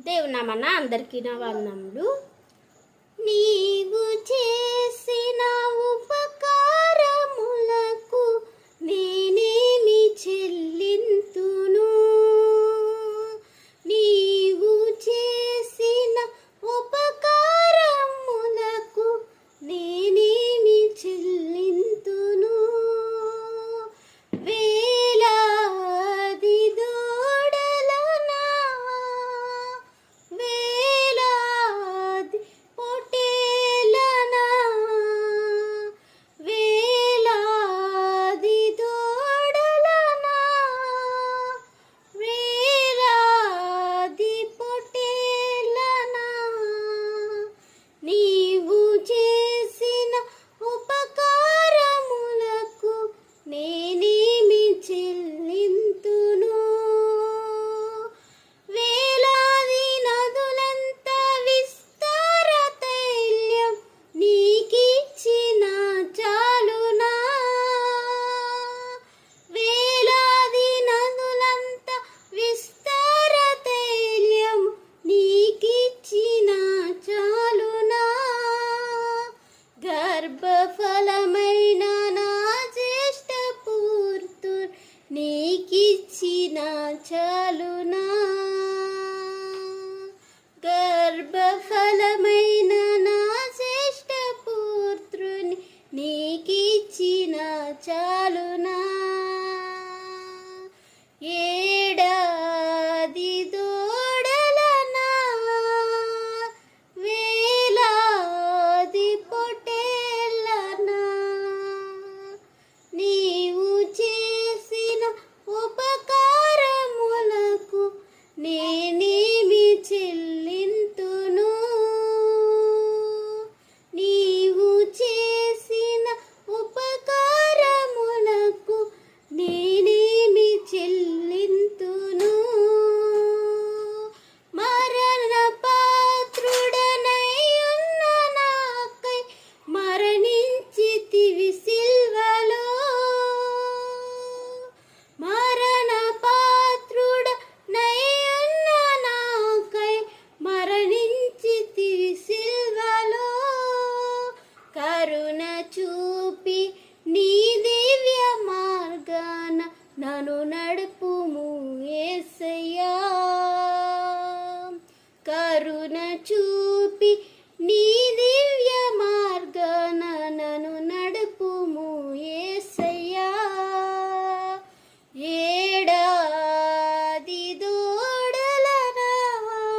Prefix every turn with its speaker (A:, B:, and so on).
A: దేవునామన అందరికీ నా వందనములు. నీవు చేసిన ఉపకారములకు నేనేమి చెల్లింతును? నీవు చేసిన ఉపకారములకు నేనేమి చెల్లింతును? వేలాది దూడలనా, వేలాది పొట్టేలనా, వేలాది దూడలనా, వేలాది పొట్టేలనా, నీవు చేసిన ఉపకారములకు నేనేమి చెల్లింతును? వేలాది నదులంత విస్తార తైల్యం నీకిచ్చిన చాలునా? వేలాది నదులంత విస్తార తైల్యం నీకిచ్చిన చాలునా? గర్భఫలమైన నా జ్యేష్ఠ పుత్రుడు నీకిచ్చిన చాలునా? గర్భఫలమైన నా జ్యేష్ఠ పుత్రుని నీకిచ్చిన చాలునా? ఏడాది దూడలనా, వేలాది పొట్టేలనా, నీవు చేసిన ఉపకారములకు నేనేమి చెల్లింతును? నీవు చేసిన ఉపకారములకు నేనేమి చెల్లింతును? మరణ పాత్రుడనైయున్న నాకై మరణించితివి సిల్వలో. మరణ పాత్రుడనైయున్న నాకై మరణించితివి సిల్వలో. కరుణ చూపి నీ దివ్య మార్గాన నన్ను నడుపుము యేసయ్యా. కరుణ చూపి